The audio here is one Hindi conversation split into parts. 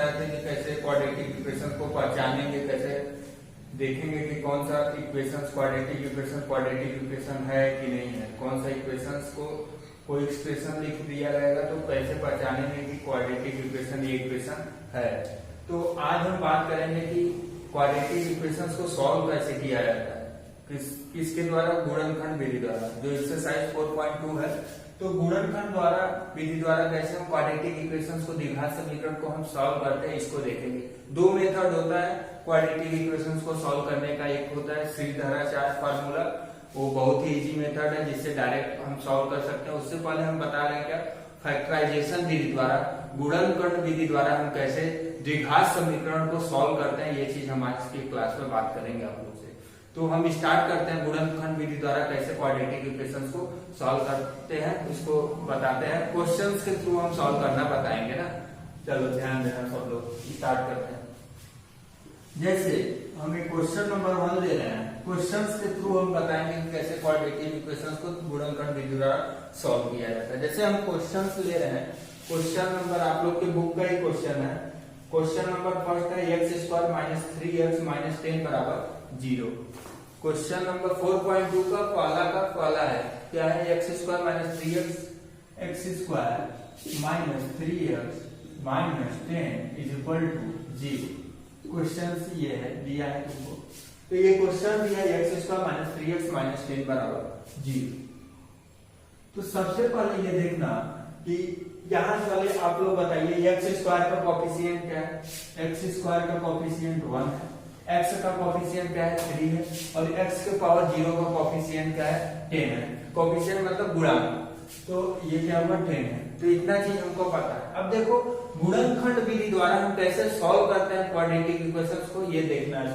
बताए थे कि कैसे क्वाड्रेटिक इक्वेशन को पहचानेंगे, कैसे देखेंगे कि कौन सा इक्वेशन क्वाड्रेटिक इक्वेशन है कि नहीं है, कौन सा इक्वेशन को कोई एक्सप्रेशन लिख दिया रहेगा तो कैसे पहचानेंगे कि क्वाड्रेटिक इक्वेशन ये इक्वेशन है। तो आज हम बात करेंगे कि क्वाड्रेटिक इक्वेशंस को सॉल्व कैसे किया जाता है, किसके द्वारा, गुणनखंड विधि द्वारा, जो एक्सरसाइज 4.2 है। तो गुणनखंड द्वारा विधि द्वारा कैसे हम क्वाड्रेटिक इक्वेशंस को, द्विघात समीकरण को हम सॉल्व करते हैं, इसको देखेंगे। दो मेथड होता है क्वाड्रेटिक इक्वेशंस को सॉल्व करने का। एक होता है श्रीधराचार्य फार्मूला, वो बहुत ही इजी मेथड है जिससे डायरेक्ट हम सॉल्व कर सकते हैं। उससे पहले हम बता रहे हैं क्या, फैक्टराइजेशन विधि द्वारा, गुणनखंड विधि द्वारा हम कैसे द्विघात समीकरण को सॉल्व करते हैं, ये चीज हम आज की क्लास में बात करेंगे आप लोग से। तो हम स्टार्ट करते हैं गुणनखंड विधि द्वारा कैसे क्वाड्रेटिक इक्वेशंस को सॉल्व करते हैं, उसको बताते हैं। क्वेश्चंस के थ्रू हम सॉल्व करना बताएंगे ना। चलो ध्यान देना सब लोग, स्टार्ट करते हैं। जैसे हम एक क्वेश्चन नंबर 1 ले रहे हैं, क्वेश्चंस के थ्रू हम बताएंगे कि कैसे क्वाड्रेटिक इक्वेशंस को गुणनखंड विधि द्वारा सॉल्व किया जाता है। जैसे हम क्वेश्चंस ले रहे हैं, क्वेश्चन नंबर आप लोग के बुक का ही क्वेश्चन है। क्वेश्चन नंबर फर्स्ट है x² - 3x - 10 = 0। क्वेश्चन नंबर 4.2 का पहला है, क्या है, x² - 3x - 3x - 10 = 0। क्वेश्चन ये है, दिया है तुमको। तो ये क्वेश्चन दिया है x² - 3x - 10 = 0। तो सबसे पहले ये देखना कि यहाँ वाले आप लोग बताइए x² का कोफिशिएंट क्या है। x² का कोफिशिएंट 1 है, x का कोफिशिएंट क्या है, 3 है, और x के पावर 0 का कोफिशिएंट क्या है, 10 है। कोफिशिएंट मतलब गुणांक, तो ये क्या हुआ, 10 है। तो इतना चीज हमको पता है। अब देखो गुणनखंड विधि द्वारा हम कैसे सॉल्व करते हैं क्वाड्रेटिक इक्वेशंस को, ये देखना है।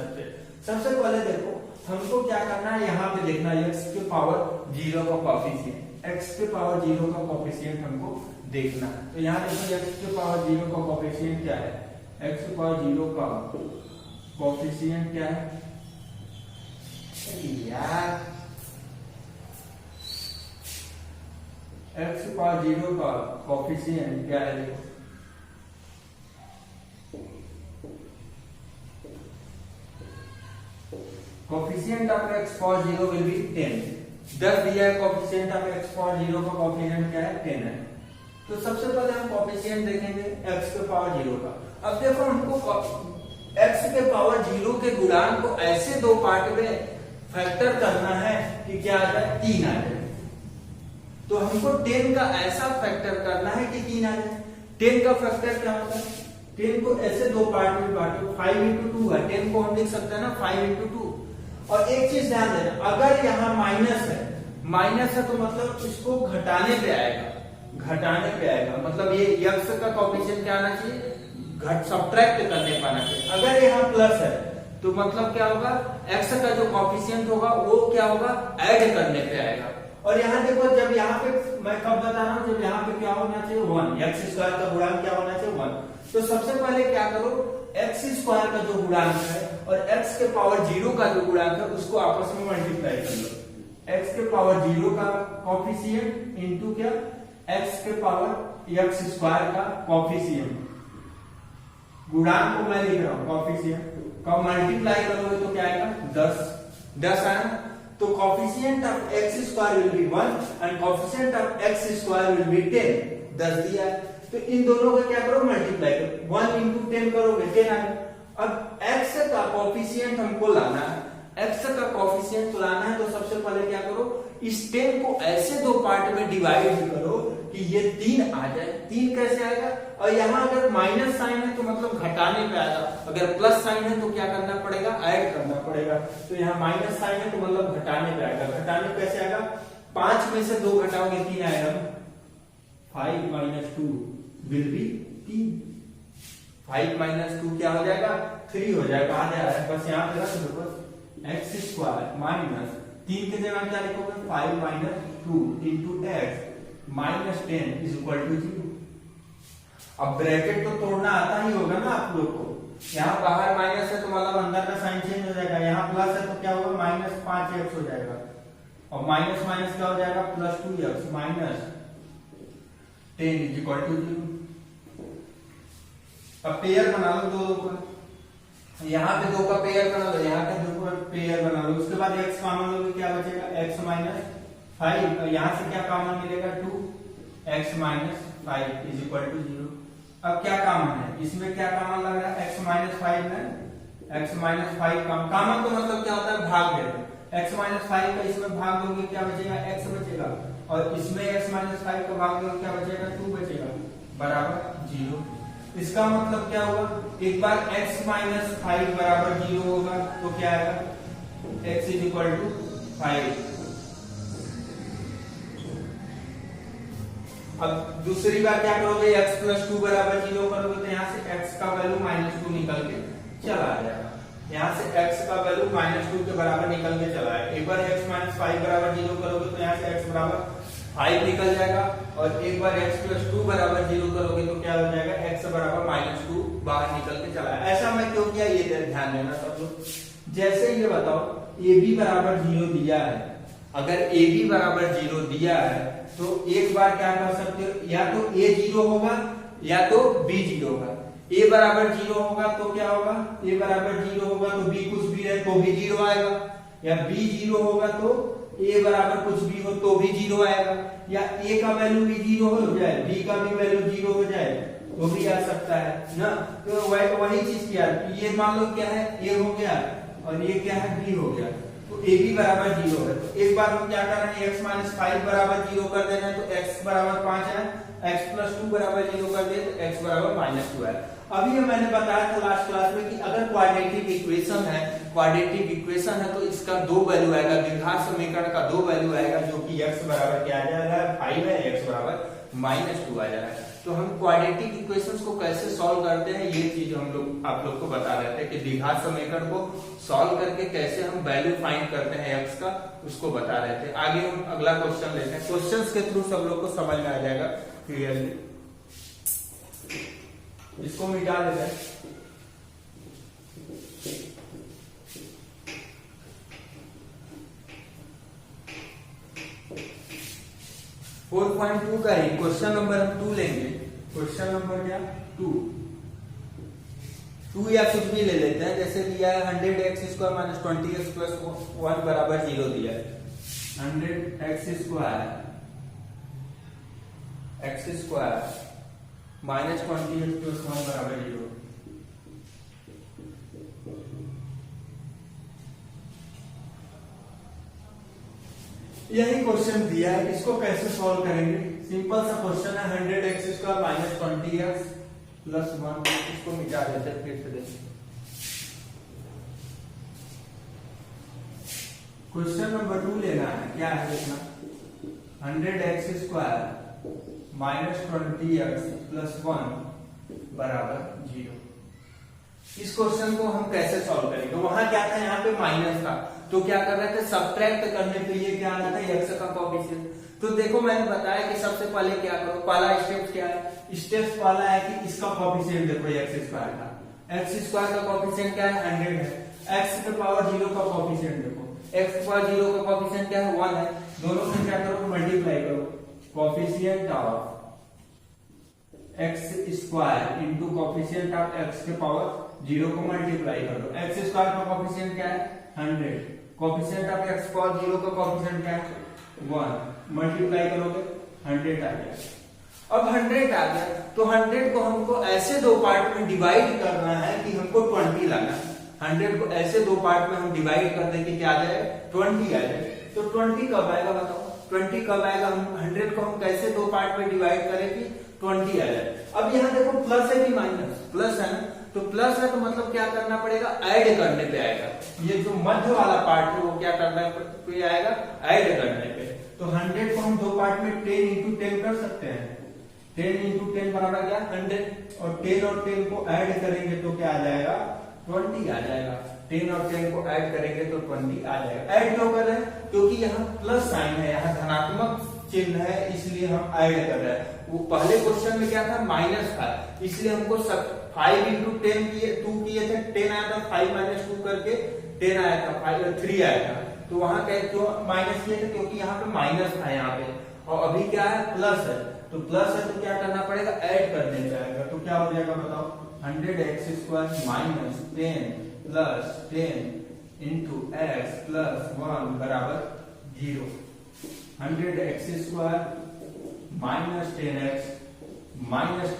सबसे पहले देखो हमको क्या करना है, यहाँ पे देखना है x के पावर 0 का कोफिशिएंट, x के पावर 0 का कोफिशिएंट हमको देखना है। तो यहाँ देखो x के पावर 0 का कोफिशिएंट क्या है, x के पावर 0 का कोफिशिएंट क्या है यार, x के पावर 0 का कोफिशिएंट क्या है, देखो coefficient of x power 0 will be 10। 10 दिया है कोफिशिएंट ऑफ x पावर 0 का कोफिशिएंट क्या है, 10 है। तो सबसे पहले हम कोफिशिएंट देखेंगे x के पावर 0 का। अब देखो हमको x के पावर 0 के गुणांक को ऐसे दो पार्ट में फैक्टर करना है कि क्या आ जाए, 3 आ जाए। तो हमको 10 का ऐसा फैक्टर करना है कि 3 आ जाए। 10 का फैक्टर क्या होता है, 10 को ऐसे दो पार्ट में बांटो, 5 × 2 है, 10 को हम लिख सकते हैं ना 5 × 2। और एक चीज ध्यान देना, अगर यहाँ माइनस है तो मतलब इसको घटाने पे आएगा, मतलब ये x का कोफिशिएंट क्या आना चाहिए, सब्ट्रैक्ट करने पाना चाहिए। अगर यहाँ प्लस है तो मतलब क्या होगा, x का जो कोफिशिएंट होगा वो क्या होगा, ऐड करने पे आएगा। और यहाँ देखो जब यहाँ पे मैं कब बता रहा हूँ, जब यहाँ पे क्या होना चाहिए, 1, x² का गुणांक क्या होना चाहिए, 1। तो सबसे पहले क्या करो, x² का जो गुणांक है और x के पावर 0 का जो गुणांक है उसको आपस में मल्टीप्लाई कर लो। x के पावर 0 का कोफिशिएंट इनटू क्या, x के पावर x² का कोफिशिएंट, गुणांक को मैं लिख रहा हूँ कोफिशिएंट का मल्टीप्लाई करोगे तो क्या आएगा, 10 आया। तो coefficient of x² will be 1 and coefficient of x² will be 10। 10 दिया है, तो इन दोनों का क्या करो, मल्टीप्लाई करो, 1 × 10 करोगे 10 आएगा। अब x का कोफिशिएंट हमको लाना है, x का कोफिशिएंट लाना है, तो सबसे पहले क्या करो, इस 10 को ऐसे दो पार्ट में डिवाइड करो कि ये 3 आ जाए। 3 कैसे आएगा, और यहाँ अगर माइनस साइन है तो मतलब घटाने पे आएगा, अगर प्लस साइन है तो क्या करना पड़ेगा, ऐड करना पड़ेगा। तो यहाँ माइनस साइन है तो मतलब घटाने पे आएगा। घटाने कैसे आएगा, 5 में से 2 घटाओगे 3 आएगा, 5 - 2 विल बी 3। 5 - 2 क्या हो जाएगा, 3 हो जाएगा। आ जा रहा है, बस यहाँ पे रख दो, बस x² माइनस 3 के जगह क्या लिखोगे, 5 - 2 × x - 10 = 0। अब ब्रैकेट तो तोड़ना आता ही होगा ना आप लोग को। यहाँ बाहर माइनस है तो मतलब अंदर का साइन चेंज हो जाएगा, यहाँ प्लस है तो क्या होगा, -5x हो जाएगा, और माइनस माइनस क्या हो जाएगा, +2x - 10 = 0। अब पेयर बना लो दो का, यहाँ पे 2 का पेयर बना लो, यहाँ पे 2 का पेयर बना लो। उसके बाद x कॉमन लोगे क्या बचेगा, x माइनस 5, और यहाँ से क्या कॉमन मिलेगा 2x minus 5 is equal to 0। अब क्या कॉमन है इसमें, क्या कॉमन लग रहा है, x माइनस 5 में x माइनस 5 कॉमन तो मतलब क्या होता है, भाग देते, x माइनस 5 का इसमें भाग दोगे क्या बचेगा, x बचेगा, और इसमें x माइनस 5 का भाग दोगे क्या बचेगा, 2 बचेगा, बराबर 0। इसका मतलब क्या होगा, एक बार x माइनस 5 बराबर 0 होगा तो क्या आएगा, x इज इक्वल टू 5। अब दूसरी बार क्या करोगे, x प्लस 2 बराबर 0 करोगे तो यहाँ से x का वैल्यू -2 निकल के चला आ जाएगा, यहाँ से x का वैल्यू -2 के बराबर निकल के चला आएगा। एक बार x माइनस 5 बराबर 0 करोगे तो यहाँ से x बराबर 5 निकल जाएगा, और एक बार x प्लस 2 बराबर 0 करोगे तो क्या हो जाएगा, x बराबर -2 बाहर निकल के चला आएगा। ऐसा मैं क्यों किया ये ध्यान देना सब लोग। जैसे ये बताओ ab बराबर 0 दिया है, अगर ab बराबर 0 दिया है तो एक बार क्या कर सकते हो, या तो a 0 होगा या तो b 0 होगा। a बराबर 0 होगा तो क्या होगा, a बराबर 0 होगा तो b कुछ भी रहे तो भी 0 आएगा, या b 0 होगा तो a बराबर कुछ भी हो तो भी 0 आएगा, या a का वैल्यू भी 0 हो जाए, b का भी वैल्यू 0 हो जाए तो भी आ सकता है ना। तो वही चीज किया, ये मान लो क्या है, a हो गया और ये क्या है, b हो गया, तो a b बराबर 0 है। तो एक बार हम क्या कर रहे हैं, x माइनस 5 बराबर 0 कर देना है तो x बराबर 5 है, x प्लस 2 बराबर 0 कर दे तो x बराबर -2 है। अभी ये मैंने बताया था लास्ट क्लास में कि अगर क्वाड्रेटिक इक्वेशन है तो इसका 2 वैल्यू आएगा, द्विघात समीकरण का 2 वैल्यू आएगा, जो कि x बराबर क्या आ जाएगा, 5 है, x बराबर -2 आ जाएगा। तो हम क्वाड्रेटिक इक्वेशंस को कैसे सॉल्व करते हैं ये चीज हम लोग आप लोग को बता रहे थे कि द्विघात समीकरण को सॉल्व करके कैसे हम वैल्यू फाइंड करते हैं x का, उसको बता रहे थे। आगे हम अगला क्वेश्चन लेते हैं, क्वेश्चंस के थ्रू सब लोग को समझ में आ जाएगा क्लियरली। इसको मिटा देते हैं। 4.2 का ही क्वेश्चन नंबर हम 2 लेंगे। क्वेश्चन नंबर क्या 2 या कुछ भी ले लेते हैं, जैसे दिया है 100x² माइनस 20x प्लस 1 बराबर 0 दिया है। 100x² माइनस 20x प्लस 1 बराबर 0। यही क्वेश्चन दिया है, इसको कैसे सॉल्व करेंगे। सिंपल सा क्वेश्चन है, 100x² माइनस 20x प्लस 1, इसको मिटा देते हैं फिर से देखिए। क्वेश्चन नंबर 2 लेना है, क्या है देखना, 100x² माइनस 20x प्लस 1 बराबर 0। इस क्वेश्चन को हम कैसे सॉल्व करेंगे, वहां क्या था, यहाँ पे माइनस था तो क्या कर रहे थे, सब्ट्रैक्ट करने पे ये क्या आ रहा था, x का कोएफिशिएंट। तो देखो मैंने बताया कि सबसे पहले क्या करो, पहला स्टेप क्या है, स्टेप पहला है कि इसका कोएफिशिएंट देखो x² का, x² का कोएफिशिएंट क्या है 100 है, x के पावर 0 का कोएफिशिएंट देखो, x के पावर 0 का कोएफिशिएंट क्या है 1 है, दोनों से क्या करो मल्टीप्लाई करो, coefficient of x² into coefficient of x के पावर 0 को मल्टीप्लाई करो। x² का कोएफिशिएंट क्या है 100, कोएफिशिएंट ऑफ x पावर 0 का कोएफिशिएंट क्या है 1, मल्टीप्लाई करोगे 100 आ गया। अब 100 आ गया तो 100 को हमको ऐसे दो पार्ट में डिवाइड करना है कि हमको 20 लाना है। 100 को ऐसे दो पार्ट में हम डिवाइड कर दें कि क्या आ जाए 20 आ जाए। तो 20 कब आएगा बताओ, 20 कब आएगा, हम 100 को हम कैसे दो पार्ट में डिवाइड करें कि 20 आ जाए। अब यहाँ देखो प्लस है कि माइनस, प्लस है ना, तो प्लस है तो मतलब क्या करना पड़ेगा, ऐड करने पे आएगा। ये जो मध्य वाला पार्ट है वो क्या करना पे आएगा, ऐड करने पे। तो 100 को हम दो पार्ट में 10 इंटू 10 कर सकते हैं, 10 इंटू 10 बराबर क्या 100, और 10 और 10 को ऐड करेंगे तो क्या आ जाएगा 20 आ जाएगा। 10 और 10 को ऐड करेंगे तो 20 आ जाएगा। ऐड क्यों कर रहे हैं, क्योंकि यहाँ प्लस साइन है, यहाँ धनात्मक चिन्ह है, इसलिए हम ऐड कर रहे हैं। वो पहले क्वेश्चन में क्या था माइनस था, इसलिए हमको 5 इंटू 10 किए 2 किए थे, 10 आया था, 5 माइनस 2 करके 10 आया था, 3 आया था। तो वहां क्या क्यों माइनस किए थे, क्योंकि यहाँ पे माइनस था यहाँ पे, और अभी क्या है प्लस है। तो प्लस है तो क्या करना पड़ेगा, ऐड करने पे आएगा। तो क्या हो जाएगा बताओ 100x² minus 10 plus 10 into x plus 1 बराबर 0। 100x² माइनस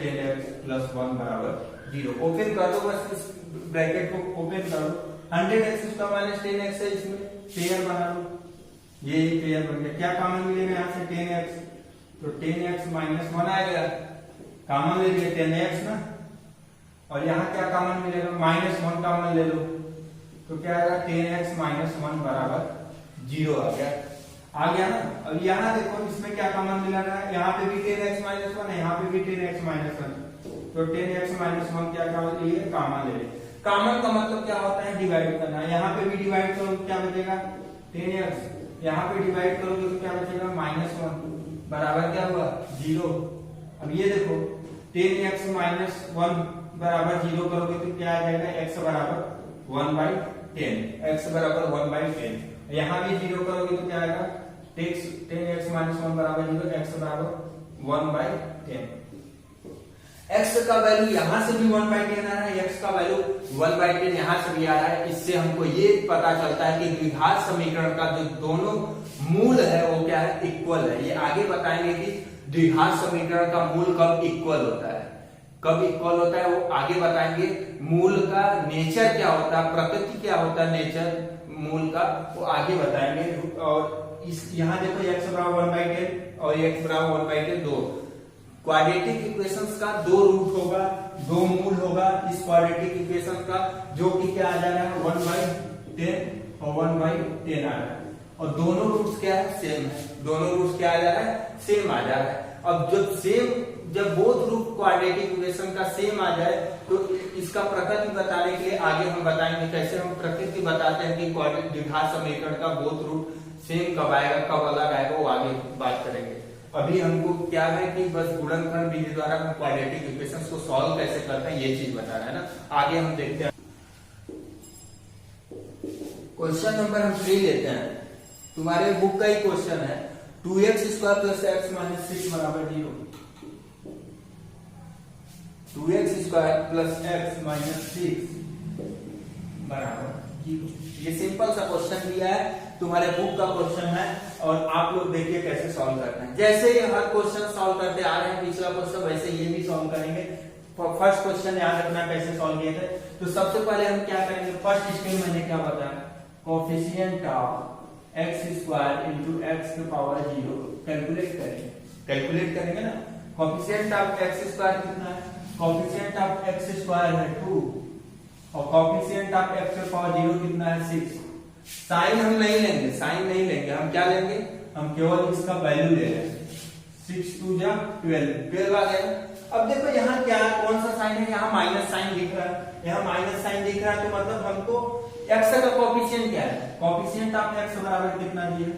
10x प्लस 1 बराबर 0। ओपन कर दो, बस इस ब्रैकेट को ओपन कर दो। 100x² माइनस 10x है, इसमें पेयर बना लो, ये पेयर बन गया। क्या कॉमन मिलेगा यहाँ से? 10x, तो 10x माइनस 1 आएगा, कॉमन ले लिया 10x ना, और यहाँ क्या कॉमन मिलेगा? -1 कॉमन ले लो, तो क्या आएगा? 10x माइनस 1 बराबर 0 आ गया ना। अब यहाँ देखो, इसमें क्या कॉमन मिला रहा है? यहाँ पे भी 10x माइनस 1 है, यहाँ पे भी 10x माइनस 1, तो 10x माइनस 1 क्या कॉमन ले? कॉमन ले ले। कॉमन का मतलब क्या होता है? डिवाइड करना। यहाँ पे भी डिवाइड करो, क्या बचेगा? 10x, यहाँ पे डिवाइड करोगे तो क्या बचेगा? -1 बराबर क्या हुआ? 0। अब ये देखो, 10x माइनस 1 बराबर 0 करोगे तो क्या आ जाएगा? x बराबर 1/10, x बराबर 1/10। यहाँ भी 0 करोगे तो क्या आएगा? 10x माइनस 1 बराबर 0, x बराबर 1/10। x का वैल्यू यहाँ से भी 1/10 आ रहा है, x का वैल्यू 1/10 यहाँ से भी आ रहा है। इससे हमको ये पता चलता है कि द्विघात समीकरण का जो दोनों मूल है वो क्या है? इक्वल है। ये आगे बताएंगे कि द्विघात समीकरण का मूल कब इक्वल होता है, कब इक्वल होता है वो आगे बताएंगे। मूल का नेचर क्या होता है, प्रकृति क्या होता है, नेचर मूल का, वो आगे बताएंगे। और इस यहाँ देखो, x बराबर 1/10 और x बराबर 1/10, दो क्वाड्रेटिक इक्वेशंस का दो रूट होगा, दो मूल होगा इस क्वाड्रेटिक इक्वेशन का, जो कि क्या आ जा रहा है? 1/10 और 1/10 आ रहा है, और दोनों रूट्स क्या है? सेम है। दोनों रूट्स क्या आ जा रहा है? सेम आ जा रहा है। अब जब बोथ रूट क्वाड्रेटिक इक्वेशन का सेम आ जाए तो इसका प्रकृति बताने के लिए आगे हम बताएंगे कैसे हम प्रकृति बताते हैं कि द्विघात समीकरण का बोथ रूट सेम कब आएगा, कब अलग आएगा, वो आगे बात करेंगे। अभी हमको क्या है कि बस गुणनखंड विधि द्वारा हम क्वाड्रेटिक इक्वेशंस को सॉल्व कैसे करते हैं ये चीज बता रहा है ना। आगे हम देखते हैं, क्वेश्चन नंबर हम 3 लेते हैं। तुम्हारे बुक का ही क्वेश्चन है, 2x² प्लस x माइनस 6 बराबर 0। 2x² प्लस x माइनस 6 बराबर 0। ये सिंपल सा क्वेश्चन दिया है, तुम्हारे बुक का क्वेश्चन है, और आप लोग देखिए कैसे सॉल्व करते हैं। जैसे ये हर क्वेश्चन सॉल्व करते आ रहे हैं पिछला क्वेश्चन, वैसे ये भी सॉल्व करेंगे। फर्स्ट क्वेश्चन याद रखना कैसे सॉल्व किए थे। तो सबसे पहले हम क्या करेंगे? फर्स्ट स्टेप मैंने क्या बताया? Coefficient of x² into x की पावर 0 कैलकुलेट करेंगे ना। कोएफिशिएंट ऑफ x² कितना है? कोएफिशिएंट ऑफ x² है 2 और कोएफिशिएंट ऑफ x की पावर 0 कितना है? 6। साइन हम नहीं लेंगे, हम क्या लेंगे? हम केवल इसका वैल्यू ले लेंगे। 6 2 जा 12 आ गया। अब देखो यहाँ क्या कौन सा साइन है? यहाँ माइनस साइन दिख रहा है, यहाँ माइनस साइन दिख रहा है, तो मतलब हमको x का कोएफिशिएंट क्या है? कोएफिशिएंट ऑफ x बराबर कितना दिया?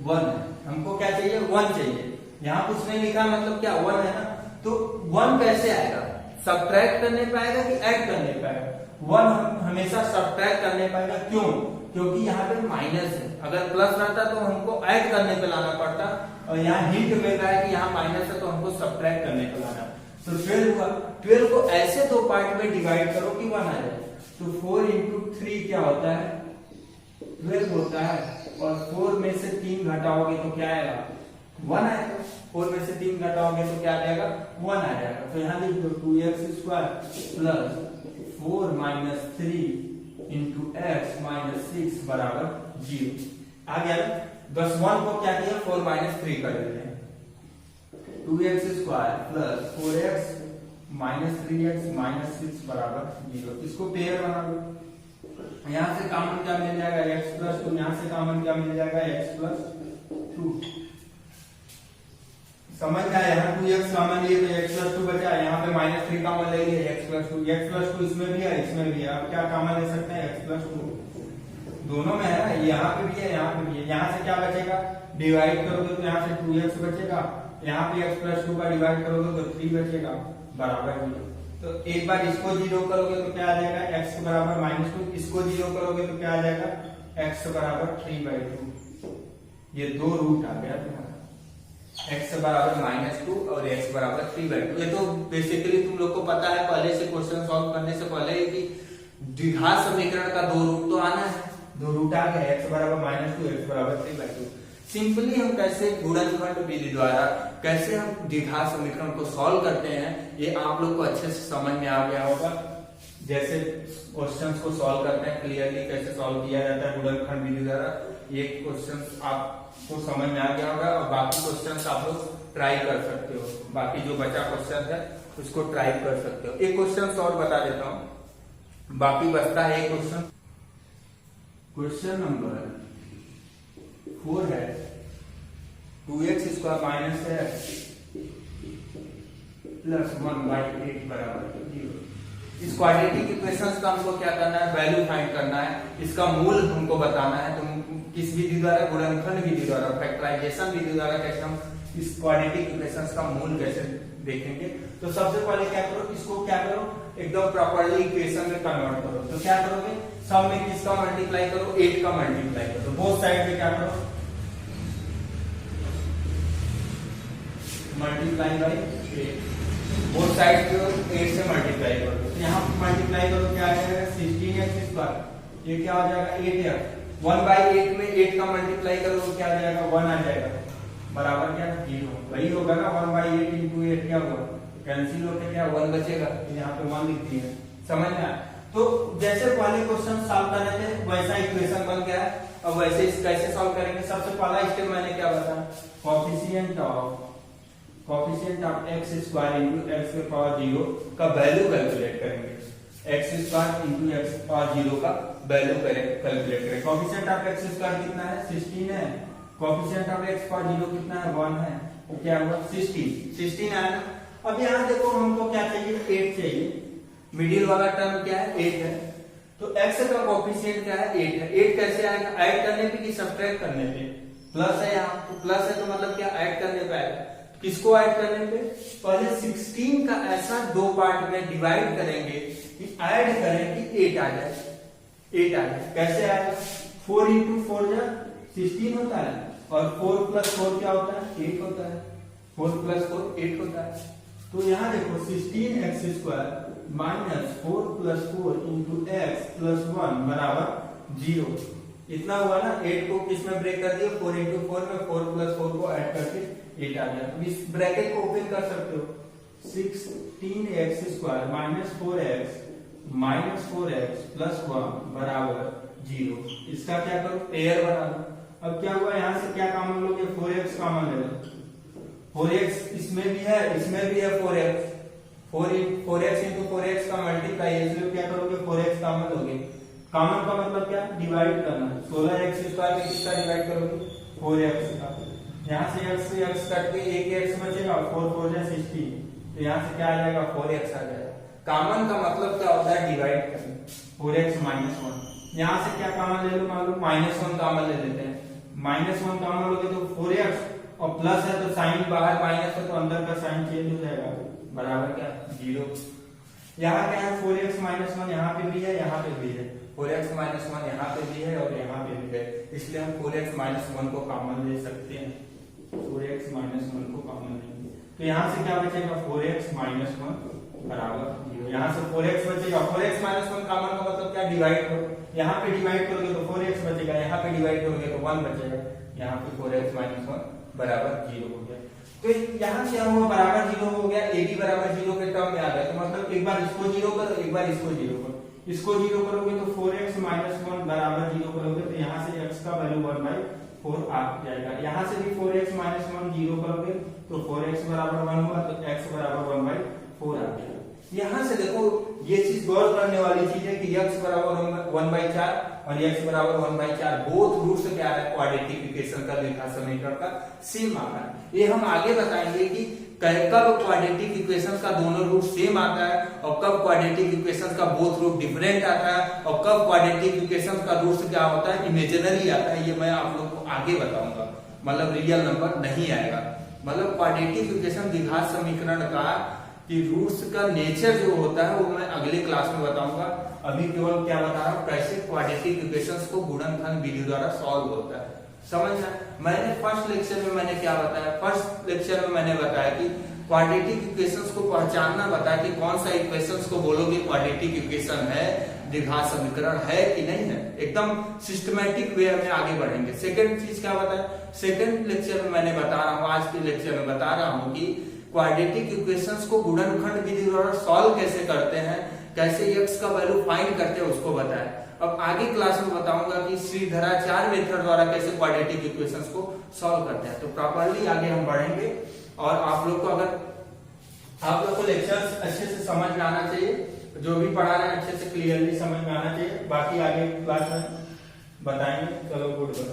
1 है। हमको क्या चाहिए? 1 चाहिए। यहाँ कुछ नहीं लिखा, मतलब क्या 1 है ना, तो 1 कैसे आएगा? सब्ट्रैक्ट करने पाएगा कि ऐड करने पाएगा? 1 हमेशा सब्ट्रैक्ट करने पाएगा। क्यों? क्योंकि यहाँ पे माइनस है, अगर प्लस रहता तो हमको ऐड करने पे लाना पड़ता, और यहाँ हिंट मिल रहा है कि यहाँ माइनस है तो हमको सब्ट्रैक्ट करने पे लाना। तो 12 हुआ। 12 को ऐसे दो पार्ट में डिवाइड करो कि 1 आ जाए। तो 4 into 3 क्या होता है? 12 होता है, और 4 में से 3 घटाओगे तो क्या आएगा? 1 आएगा। 4 में से 3 घटाओगे तो क्या आ जाएगा? 1 आ जाएगा। तो यहाँ लिख दो 2x² plus 4 minus 3 into x minus 6 बराबर 0 आ गया। बस 1 को क्या किया? 4 माइनस 3 कर देते हैं। 2x² plus 4x minus 3x minus 6 बराबर 0। इसको पेयर बना लो। यहाँ से कॉमन क्या मिल जाएगा? x plus 2। यहाँ से कॉमन क्या मिल जाएगा? x plus 2। समझ में आया? यहाँ 2x कॉमन लिए तो x प्लस 2 बचा, यहाँ पे माइनस 3 कॉमन ले लिए, x प्लस 2। x प्लस 2 इसमें भी है, इसमें भी है। अब क्या कॉमन ले सकते हैं? x प्लस 2 दोनों में है ना, यहाँ पे भी है, यहाँ पे भी है। यहाँ से क्या बचेगा? डिवाइड करोगे तो यहाँ से 2x बचेगा, यहाँ पे x प्लस 2 का डिवाइड करोगे तो 3 बचेगा बराबर 0। तो एक बार इसको 0 करोगे तो क्या आ जाएगा? x के बराबर -2। इसको 0 करोगे तो क्या आ जाएगा? x बराबर 3/2। ये दो रूट आ गया तुम्हारा। x बराबर -2 और x बराबर 3/2। ये तो बेसिकली तुम लोग को पता है पहले से, क्वेश्चन सॉल्व करने से पहले कि द्विघात समीकरण का दो रूट तो आना है, दो रूट आ गए, x बराबर -2 x बराबर 3/2। सिंपली हम कैसे गुणनखंड विधि द्वारा कैसे हम द्विघात समीकरण को सॉल्व करते हैं ये आप लोग को अच्छे से समझ में आ गया होगा। जैसे क्वेश्चंस को सॉल्व करते हैं क्लियरली कैसे सॉल्व किया जाता है गुणनखंड विधि द्वारा, ये क्वेश्चंस आपको समझ में आ गया होगा। और बाकी क्वेश्चंस आप लोग ट्राई कर सकते हो, बाकी जो बचा क्वेश्चन है उसको ट्राई कर सकते हो। एक क्वेश्चन और बता देता हूँ, बाकी बचता है एक क्वेश्चन। क्वेश्चन नंबर 4 है 2x² माइनस x प्लस 1/8 बराबर 0। इस क्वाड्रेटिक इक्वेशंस का हमको क्या करना है, वैल्यू फाइंड करना है, इसका मूल हमको बताना है। तो किस विधि द्वारा, गुणनखंड विधि द्वारा, फैक्टराइजेशन विधि द्वारा कैसे हम इस क्वाड्रेटिक इक्वेशंस का मूल कैसे देखेंगे। तो सबसे पहले क्या करो, इसको क्या करो एकदम प्रॉपर्ली इक्वेशन में कन्वर्ट करो। तो क्या करोगे, सब में किसका मल्टीप्लाई करो, 8 का मल्टीप्लाई करो। बोथ साइड में क्या करो, मल्टीप्लाई बाई 8, बोथ साइड को 8 से मल्टीप्लाई करो। तो यहाँ मल्टीप्लाई करो क्या आ जाएगा 16x², ये क्या हो जाएगा 8x। 1/8 में 8 का मल्टीप्लाई करो तो क्या आ जाएगा 1 आ जाएगा, बराबर क्या 0। वही होगा ना 1/8 into 8 क्या होगा, कैंसिल होकर क्या 1 बचेगा, तो यहाँ पे 1 लिखती है, समझ में आया। तो जैसे पहले क्वेश्चन सॉल्व कर रहे थे वैसा इक्वेशन बन गया है। अब वैसे इस कैसे सॉल्व करेंगे, सबसे पहला स्टेप मैंने क्या बताया, coefficient of x² into x⁴0 का वैल्यू कैलकुलेट करेंगे। x² into x⁴0 का वैल्यू कैलकुलेट करेंगे। कोएफिशिएंट ऑफ x² कितना है 16 है, कोएफिशिएंट ऑफ x⁴0 कितना है 1 है, तो क्या हुआ 16 आया ना। अब यहाँ देखो हमको क्या चाहिए 8 चाहिए, मिडिल वाला टर्म क्या है 8 है, तो x का कोएफिशिएंट क्या है 8 है। 8 कैसे आएगा, ऐड करने पे कि सब्ट्रैक्ट करने पे, प्लस है यहाँ, तो प्लस है तो मतलब क्या ऐड करने पे आएगा। किसको ऐड करने पे, पहले 16 का ऐसा दो पार्ट में डिवाइड करेंगे कि ऐड करें कि 8 आ जाए, 8 आ जाए। कैसे आएगा, 4 into 4 जा 16 होता है और 4 + 4 क्या होता है 8 होता है, 4 + 4 8 होता है। तो यहाँ देखो 16x² माइनस 4 + 4 into x + 1 बराबर 0। इतना हुआ ना, 8 को किस में ब्रेक कर दिया 4 into 4 में, 4 + 4 को ऐड करके 8 आ गया। तो इस ब्रैकेट को ओपन कर सकते हो, 16x² minus 4x minus 4x + 1 बराबर 0। इसका क्या करो पेयर बना लो। अब क्या हुआ, यहाँ से क्या कॉमन लोगे 4x कॉमन ले लो, 4x इसमें भी है इसमें भी है 4x, 4x into 4x का मल्टीप्लाई है, इसलिए क्या करोगे 4x कॉमन लोगे। कॉमन का मतलब क्या, डिवाइड करना। 16x² में किसका डिवाइड करोगे 4x का, यहाँ से x से x कट के एक x बचेगा, 4 4 जा 16, तो यहाँ से क्या आ जाएगा 4x आ जाएगा। कॉमन का मतलब क्या होता है डिवाइड करना, 4x - 1। यहाँ से क्या कॉमन ले लो, मान लो -1 कॉमन ले लेते हैं, -1 कॉमन लोगे तो 4x, और प्लस है तो साइन बाहर माइनस है तो अंदर का साइन चेंज हो जाएगा, बराबर क्या 0। यहाँ क्या है 4x - 1 यहाँ पे भी है यहाँ पे भी है, 4x - 1 यहाँ पे भी है और यहाँ पे भी है, इसलिए हम 4x - 1 को कॉमन ले सकते हैं, 4x - 1 को कॉमन लेंगे। तो यहाँ से क्या बचेगा 4x - 1 बराबर 0। यहाँ से 4x बचेगा, 4x - 1 कॉमन का मतलब क्या डिवाइड करो, यहाँ पे डिवाइड करोगे तो 4x बचेगा, यहाँ पे डिवाइड करोगे तो 1 बचेगा, यहाँ पे 4x - 1 बराबर 0 हो गया। तो यहाँ क्या हुआ बराबर 0 हो गया, a b बराबर 0 के टर्म में आ गया। तो मतलब एक बार इसको 0 करो एक बार इसको 0 करो, इसको 0 करोगे तो 4x - 1 बराबर 0 करोगे तो यहाँ से x का वैल्यू 1/4 आ जाएगा। यहाँ से भी 4x - 1 0 करोगे तो 4x बराबर 1 हुआ, तो x बराबर 1/4 आ गया। यहाँ से देखो ये चीज गौर करने वाली चीज है कि x बराबर 1/4 और x बराबर 1/4 बोथ रूट्स क्या है क्वाड्रेटिक इक्वेशन का द्विघात समीकरण का सेम आता है। ये हम आगे बताएंगे कि कब क्वाड्रेटिक इक्वेशन का दोनों रूट सेम आता है और कब क्वाड्रेटिक इक्वेशन का बोथ रूट डिफरेंट आता है और कब क्वाड्रेटिक इक्वेशन का रूट क्या होता है इमेजिनरी आता है। ये मैं आप लोग को आगे बताऊंगा, मतलब रियल नंबर नहीं आएगा। मतलब क्वाड्रेटिक इक्वेशन द्विघात समीकरण का कि रूट्स का नेचर जो होता है वो मैं अगले क्लास में बताऊंगा। अभी केवल क्या बता रहा हूँ कैसे क्वाड्रेटिक इक्वेशंस को गुणनखंड विधि द्वारा सॉल्व होता है। समझना। मैंने फर्स्ट लेक्चर में मैंने क्या बताया, फर्स्ट लेक्चर में मैंने बताया कि क्वाड्रेटिक इक्वेशंस को पहचानना बताया कि कौन सा इक्वेशंस को बोलोगे क्वाड्रेटिक इक्वेशन है, द्विघात समीकरण है कि नहीं है, एकदम सिस्टमैटिक वे में आगे बढ़ेंगे। सेकंड चीज क्या बताया, सेकंड लेक्चर में मैंने बता रहा हूँ, आज के लेक्चर में बता रहा हूँ कि क्वाड्रेटिक इक्वेशंस को गुणनखंड विधि द्वारा सॉल्व कैसे करते हैं, कैसे x का वैल्यू फाइंड करते हैं उसको बताया। अब आगे क्लास में बताऊंगा कि श्रीधराचार्य मेथड द्वारा कैसे क्वाड्रेटिक इक्वेशंस को सॉल्व करते हैं। तो प्रॉपर्ली आगे हम बढ़ेंगे और आप लोग को अगर आप लोग को लेक्चर्स अच्छे से समझ में आना चाहिए, जो भी पढ़ा रहे हैं अच्छे से क्लियरली समझ में आना चाहिए, बाकी आगे क्लास में बताएंगे। चलो गुड बाय।